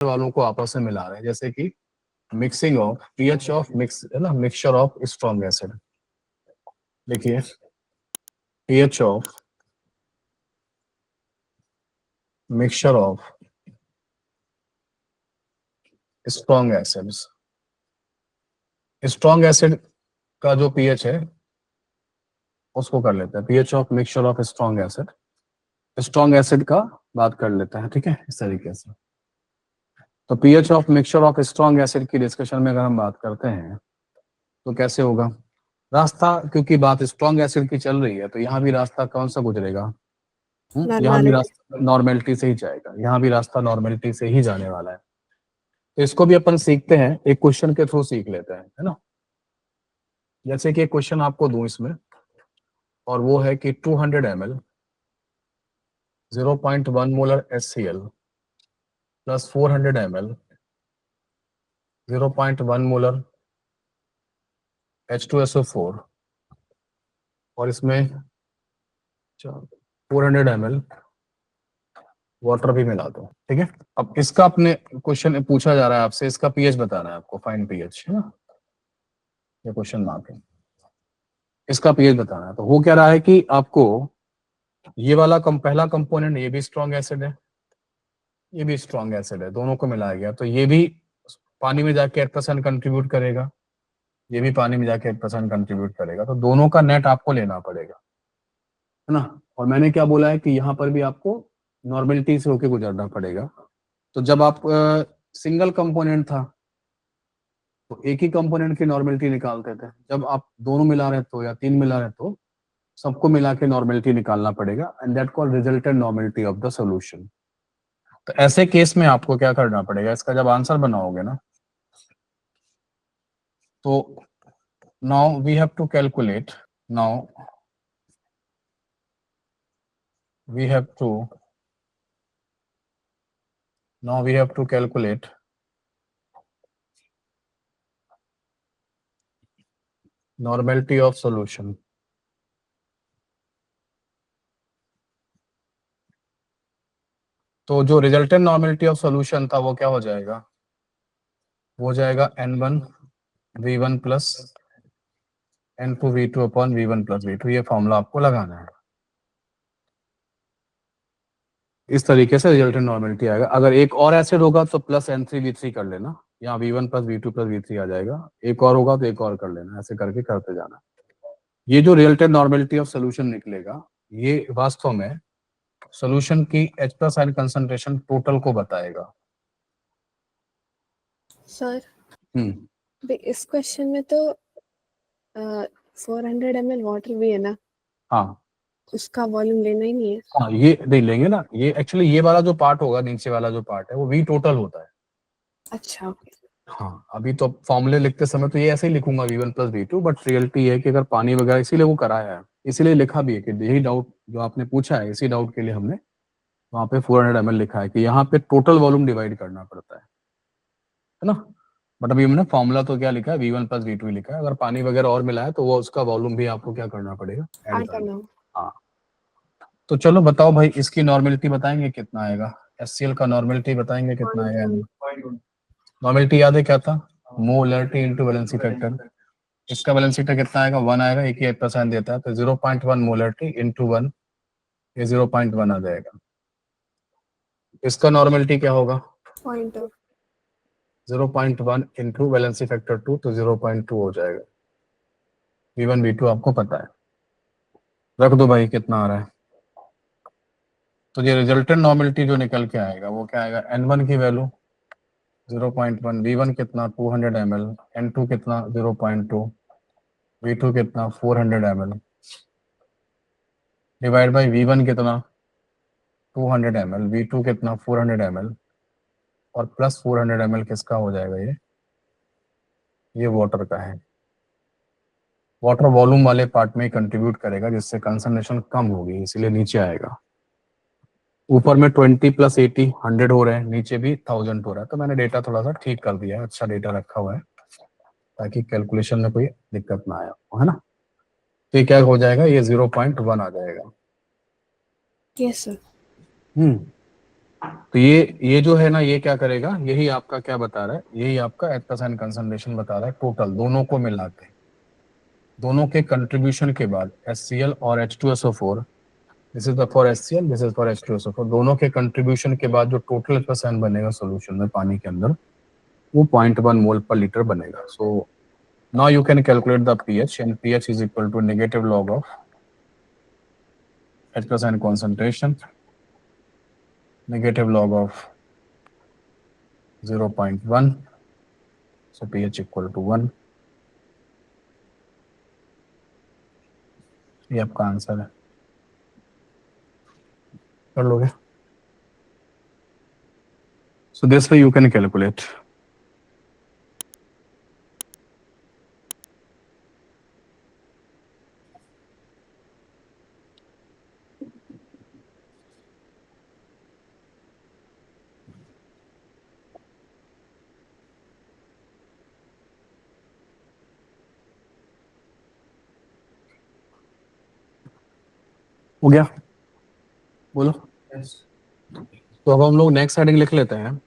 वालों को आपस में मिला रहे हैं, जैसे कि mixing of pH of mix है ना, मिक्सचर ऑफ स्ट्रॉन्ग एसिड। देखिए pH of mixture of strong acids. Strong acid का जो पीएच है उसको कर लेते हैं, pH of mixture of strong acid. Strong acid का बात कर लेते हैं, ठीक है, इस तरीके से। तो pH of mixture of strong acid की डिस्कशन में अगर हम बात करते हैं तो कैसे होगा रास्ता, क्योंकि बात स्ट्रॉन्ग एसिड की चल रही है तो यहाँ भी रास्ता कौन सा गुजरेगा, यहाँ भी रास्ता नॉर्मेलिटी से ही जाएगा, यहाँ भी रास्ता नॉर्मेलिटी से ही जाने वाला है। तो इसको भी अपन सीखते हैं, एक क्वेश्चन के थ्रू सीख लेते हैं, है ना। जैसे कि एक क्वेश्चन आपको दूं इसमें, और वो है कि 200 ml 0.1 molar HCl plus 400 ml 0.1 molar H2SO4 और इसमें 400 ml वाटर भी मिला दो, ठीक है। अब इसका अपने क्वेश्चन पूछा जा रहा है आपसे, इसका पीएच बताना है आपको, फाइन पीएच, है ना, ये क्वेश्चन मार्क है, इसका पीएच बताना है। तो हो क्या रहा है कि आपको ये वाला पहला कंपोनेंट ये भी स्ट्रॉन्ग एसिड है, ये भी स्ट्रॉन्ग एसिड है, दोनों को मिलाया गया तो ये भी पानी में जाके 8% कंट्रीब्यूट करेगा, ये भी पानी में जाके 8% कंट्रीब्यूट करेगा, तो दोनों का नेट आपको लेना पड़ेगा, है ना। और मैंने क्या बोला है कि यहाँ पर भी आपको नॉर्मेलिटी से होके गुजरना पड़ेगा। तो जब आप सिंगल कंपोनेंट था तो एक ही कंपोनेंट की नॉर्मेलिटी निकालते थे, जब आप दोनों मिला रहे तो या तीन मिला रहे तो सबको मिला के नॉर्मेलिटी निकालना पड़ेगा, and that called resultant normality of the solution. तो ऐसे केस में आपको क्या करना पड़ेगा, इसका जब आंसर बनाओगे ना, तो now we have to calculate, now we have to calculate normality of solution. तो जो रिजल्टेंट नॉर्मेलिटी ऑफ सॉल्यूशन था वो क्या हो जाएगा, वो जाएगा N1V1 plus N2V2 upon V1 plus V2। ये फॉर्मूला आपको लगाना है, इस तरीके से रिजल्टेंट नॉर्मेलिटी आएगा। अगर एक और एसिड होगा तो प्लस N3V3 कर लेना, यहाँ V1 plus V2 plus V3 आ जाएगा, एक और होगा तो एक और कर लेना, ऐसे करके करते जाना। ये जो रिजल्टेंट नॉर्मेलिटी ऑफ सोल्यूशन निकलेगा ये वास्तव में सोल्यूशन की H plus ion concentration total को बताएगा। सर इस क्वेश्चन में तो 400 ml वाटर भी है ना, हाँ उसका वॉल्यूम लेना ही नहीं है। हाँ ये नहीं लेंगे ना, ये एक्चुअली ये वाला जो पार्ट होगा, नीचे वाला जो पार्ट है वो V टोटल होता है। अच्छा हाँ अभी तो फॉर्मूले लिखते समय तो ये ऐसे ही लिखूंगा V1 plus V2, but reality है कि अगर पानी वगैरह, इसीलिए वो कराया है, इसीलिए लिखा भी है कि यही डाउट जो आपने पूछा है, इसी डाउट के लिए हमने वहाँ पे 400 ml लिखा है कि यहाँ पे टोटल वॉल्यूम डिवाइड करना पड़ता है ना। बट अभी हमने फॉर्मूला तो क्या लिखा है, V1 प्लस V2 ही लिखा है। अगर पानी वगैरह और मिला है तो वो उसका वॉल्यूम भी आपको क्या करना पड़ेगा, ऐड करना। हाँ तो चलो बताओ भाई, इसकी नॉर्मेलिटी बताएंगे कितना आएगा, HCl का नॉर्मेलिटी बताएंगे कितना आएगा। नॉर्मेलिटी याद है क्या था, मोलरिटी इंटू वैलेंसी फैक्टर। इसका वैलेंसी फैक्टर कितना आएगा, 1 आएगा, एक ही 8% देता है, तो 0.1 मोलरिटी इंटू 1, ये 0.1 आ जाएगा। इसका नॉर्मेलिटी क्या होगा, 0.1 इंटू वैलेंसी फैक्टर 2, तो 0.2 हो जाएगा। V1 V2 आपको पता है, रख दो भाई कितना आ रहा है। तो ये रिजल्टेंट नॉर्मेलिटी जो निकल के आएगा वो क्या आएगा, N1 की वैल्यू 0.1, V1 कितना 200 ml, N2 कितना 0.2, V2 कितना 400 ml, डिवाइड बाई V1 कितना 200 ml, V2 कितना 400 ml, और प्लस 400 ml किसका हो जाएगा, ये वाटर का है। वाटर वॉल्यूम वाले पार्ट में कंट्रीब्यूट करेगा, जिससे कंसंट्रेशन कम होगी, इसीलिए नीचे आएगा। ऊपर में 20 प्लस 80 100 हो रहे हैं, नीचे भी 1000 हो रहा है, तो मैंने डेटा थोड़ा सा ठीक कर दिया है, अच्छा डेटा रखा हुआ है ताकि कैलकुलेशन में कोई दिक्कत ना आया, है ना। तो ये क्या हो जाएगा, ये 0.1 आ जाएगा। Yes sir. तो ये जो है ना, ये क्या करेगा, यही आपका क्या बता रहा है, यही आपका एक्वस एंड कंसंट्रेशन बता रहा है टोटल दोनों को मिला के, दोनों के कंट्रीब्यूशन के बाद HCl और H2SO4, this is the for HCl, this is for H2SO4, दोनों के कंट्रीब्यूशन के बाद जो टोटल एक्वस एंड बनेगा सॉल्यूशन में पानी के अंदर, वो 0.1 मोल पर लीटर बनेगा. सो now you can calculate the pH, and pH is equal to negative log of H+ and concentration, negative log of 0.1, so pH equal to 1. ये आपका आंसर है, कर लोगे. So this way you can calculate. हो गया, बोलो. तो अब हम लोग नेक्स्ट हेडिंग लिख लेते हैं.